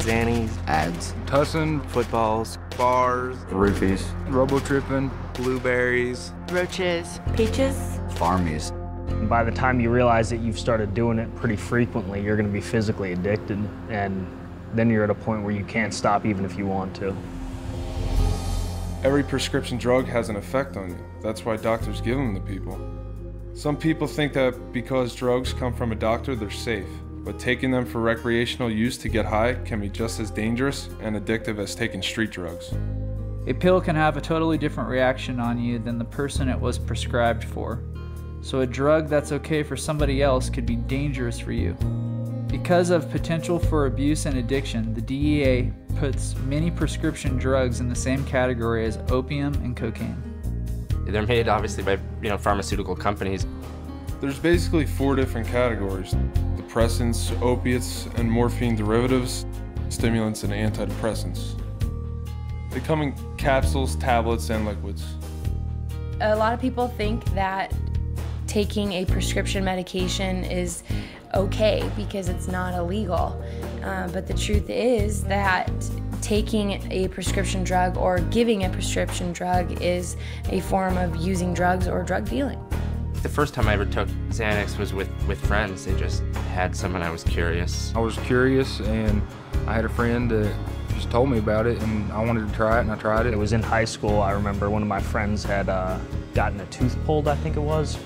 Xannies, ads, tussin, footballs, bars, roofies, robo-tripping, blueberries, roaches, peaches, farmies. By the time you realize that you've started doing it pretty frequently, you're going to be physically addicted, and then you're at a point where you can't stop even if you want to. Every prescription drug has an effect on you. That's why doctors give them to people. Some people think that because drugs come from a doctor, they're safe. But taking them for recreational use to get high can be just as dangerous and addictive as taking street drugs. A pill can have a totally different reaction on you than the person it was prescribed for. So a drug that's okay for somebody else could be dangerous for you. Because of potential for abuse and addiction, the DEA puts many prescription drugs in the same category as opium and cocaine. They're made obviously by pharmaceutical companies. There's basically 4 different categories: depressants, opiates, and morphine derivatives, stimulants, and antidepressants. They come in capsules, tablets, and liquids. A lot of people think that taking a prescription medication is okay because it's not illegal. But the truth is that taking a prescription drug or giving a prescription drug is a form of using drugs or drug dealing. The first time I ever took Xanax was with friends. They just had some and I was curious. I was curious, and I had a friend that just told me about it, and I wanted to try it, and I tried it. It was in high school. I remember one of my friends had gotten a tooth pulled, I think it was,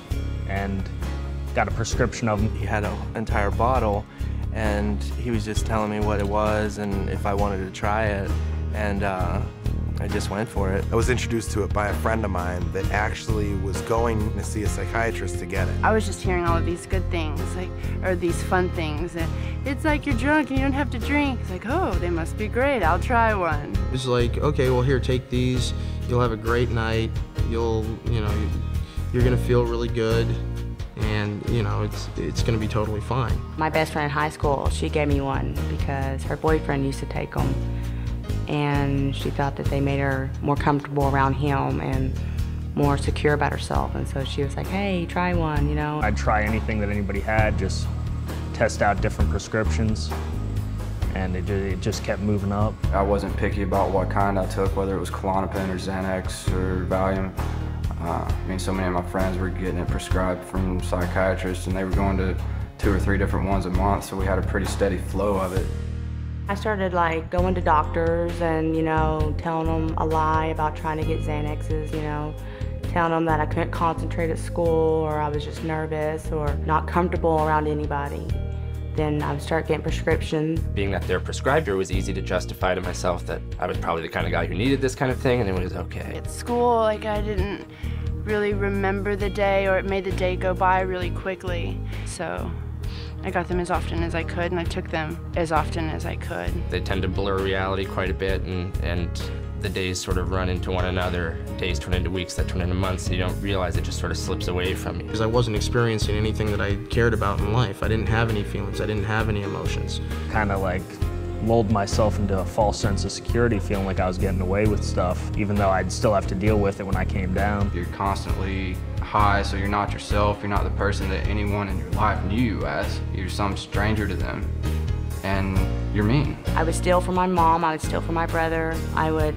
and got a prescription of them. He had an entire bottle, and he was just telling me what it was and if I wanted to try it, and I just went for it. I was introduced to it by a friend of mine that actually was going to see a psychiatrist to get it. I was just hearing all of these good things, or these fun things. And it's like you're drunk and you don't have to drink. It's like, oh, they must be great. I'll try one. It's like, okay, well, here, take these. You'll have a great night. You're gonna feel really good. And, it's gonna be totally fine. My best friend in high school, she gave me one because her boyfriend used to take them. And she thought that they made her more comfortable around him and more secure about herself. And so she was like, hey, try one, I'd try anything that anybody had, just test out different prescriptions, and it just kept moving up. I wasn't picky about what kind I took, whether it was Klonopin or Xanax or Valium. So many of my friends were getting it prescribed from psychiatrists, and they were going to 2 or 3 different ones a month, so we had a pretty steady flow of it. I started going to doctors and, telling them a lie about trying to get Xanaxes, telling them that I couldn't concentrate at school, or I was just nervous or not comfortable around anybody. Then I would start getting prescriptions. Being that they're prescribed, it was easy to justify to myself that I was probably the kind of guy who needed this kind of thing, and it was okay. At school, I didn't really remember the day, or it made the day go by really quickly. So I got them as often as I could, and I took them as often as I could. They tend to blur reality quite a bit, and the days sort of run into one another. Days turn into weeks, that turn into months, so you don't realize it just sort of slips away from you. Because I wasn't experiencing anything that I cared about in life. I didn't have any feelings. I didn't have any emotions. Kind of lulled myself into a false sense of security, feeling like I was getting away with stuff, even though I'd still have to deal with it when I came down. You're constantly high, so you're not yourself. You're not the person that anyone in your life knew you as. You're some stranger to them, and you're mean. I would steal from my mom. I would steal from my brother. I would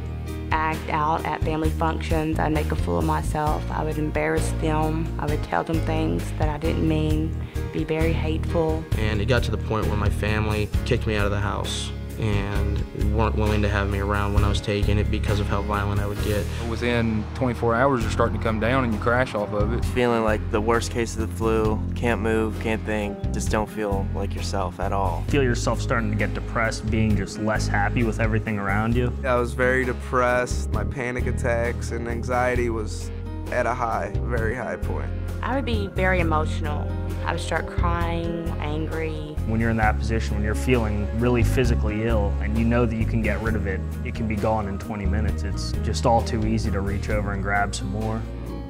act out at family functions. I'd make a fool of myself. I would embarrass them. I would tell them things that I didn't mean, be very hateful. And it got to the point where my family kicked me out of the house and weren't willing to have me around when I was taking it because of how violent I would get. Within 24 hours, you're starting to come down and you crash off of it. Feeling like the worst case of the flu, can't move, can't think, just don't feel like yourself at all. Feel yourself starting to get depressed, being just less happy with everything around you. I was very depressed. My panic attacks and anxiety was at a very high point. I would be very emotional. I would start crying, angry. When you're in that position, when you're feeling really physically ill and you know that you can get rid of it, it can be gone in 20 minutes. It's just all too easy to reach over and grab some more.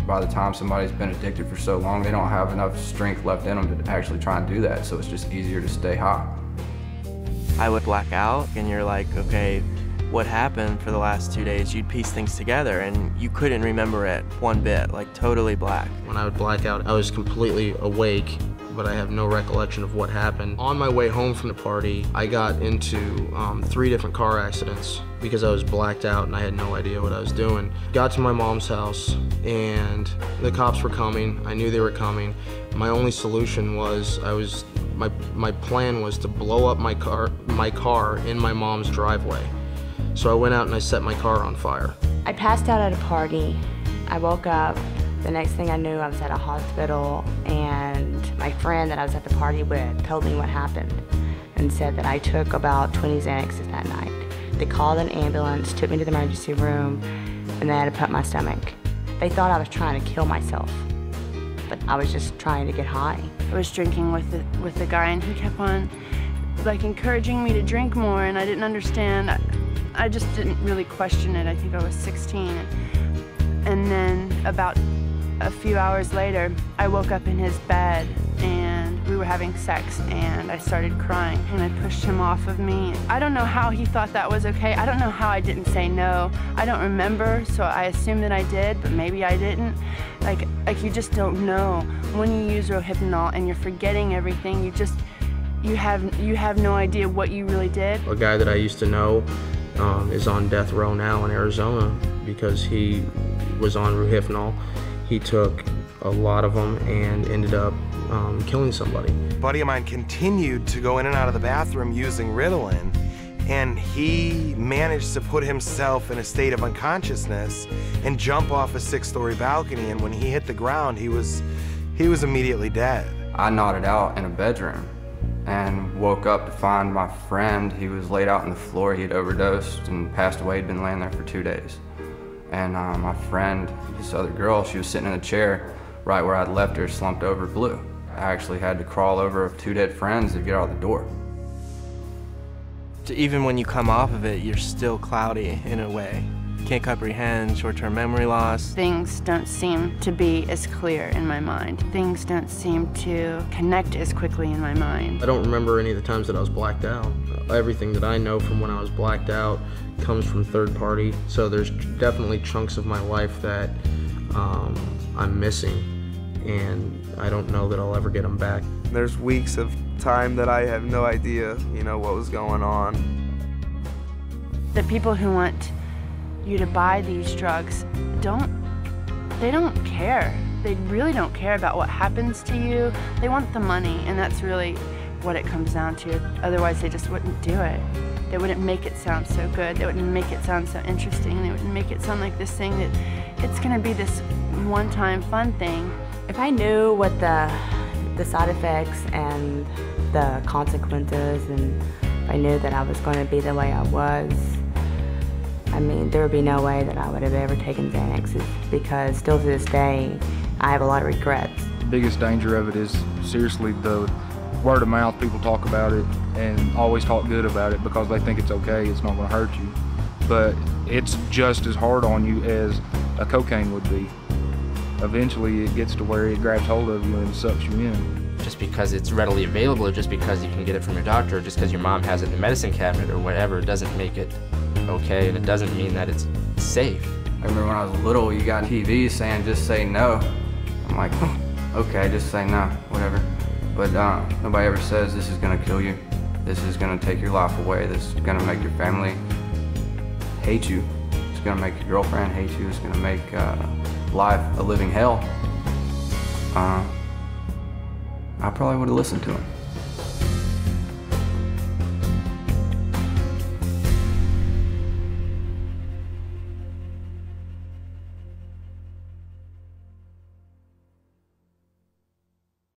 By the time somebody's been addicted for so long, they don't have enough strength left in them to actually try and do that, so it's just easier to stay high. I would black out, and you're like, okay, what happened for the last 2 days? You'd piece things together, and you couldn't remember it one bit, totally black. When I would black out, I was completely awake, but I have no recollection of what happened. On my way home from the party, I got into 3 different car accidents because I was blacked out and I had no idea what I was doing. Got to my mom's house and the cops were coming. I knew they were coming. My only solution was my plan was to blow up my car in my mom's driveway. So I went out and I set my car on fire. I passed out at a party. I woke up. The next thing I knew, I was at a hospital, and my friend that I was at the party with told me what happened and said that I took about 20 Xanaxes that night. They called an ambulance, took me to the emergency room, and they had to pump my stomach. They thought I was trying to kill myself, but I was just trying to get high. I was drinking with the guy, and he kept on encouraging me to drink more, and I didn't understand. I just didn't really question it. I think I was 16. And then about a few hours later, I woke up in his bed and we were having sex, and I started crying and I pushed him off of me. I don't know how he thought that was okay. I don't know how I didn't say no. I don't remember, so I assume that I did, but maybe I didn't. Like you just don't know. When you use Rohypnol and you're forgetting everything, you have no idea what you really did. A guy that I used to know is on death row now in Arizona because he was on Rohypnol. He took a lot of them and ended up killing somebody. A buddy of mine continued to go in and out of the bathroom using Ritalin, and he managed to put himself in a state of unconsciousness and jump off a 6-story balcony, and when he hit the ground, he was immediately dead. I nodded out in a bedroom and woke up to find my friend. He was laid out on the floor. He had overdosed and passed away. He'd been laying there for 2 days. And my friend, this other girl, she was sitting in a chair right where I'd left her, slumped over, blue. I actually had to crawl over 2 dead friends to get out the door. Even when you come off of it, you're still cloudy in a way. Can't comprehend, short-term memory loss. Things don't seem to be as clear in my mind. Things don't seem to connect as quickly in my mind. I don't remember any of the times that I was blacked out. Everything that I know from when I was blacked out comes from third party, so there's definitely chunks of my life that I'm missing, and I don't know that I'll ever get them back. There's weeks of time that I have no idea, what was going on. The people who want you to buy these drugs don't care. They really don't care about what happens to you. They want the money, and that's really what it comes down to. Otherwise, they just wouldn't do it. They wouldn't make it sound so good. They wouldn't make it sound so interesting. They wouldn't make it sound like this thing that it's gonna be this one-time fun thing. If I knew what the side effects and the consequences, and if I knew that I was going to be the way I was, I mean, there would be no way that I would have ever taken Xanaxes, because still to this day, I have a lot of regrets. The biggest danger of it is seriously the word of mouth. People talk about it and always talk good about it because they think it's okay, it's not going to hurt you. But it's just as hard on you as a cocaine would be. Eventually it gets to where it grabs hold of you and sucks you in. Just because it's readily available, or just because you can get it from your doctor, or just because your mom has it in the medicine cabinet or whatever, doesn't make it okay, and it doesn't mean that it's safe. I remember when I was little, you got TV saying just say no. I'm like, okay, just say no, whatever. But nobody ever says this is gonna kill you. This is gonna take your life away. This is gonna make your family hate you. It's gonna make your girlfriend hate you. It's gonna make life a living hell. I probably would have listened to him.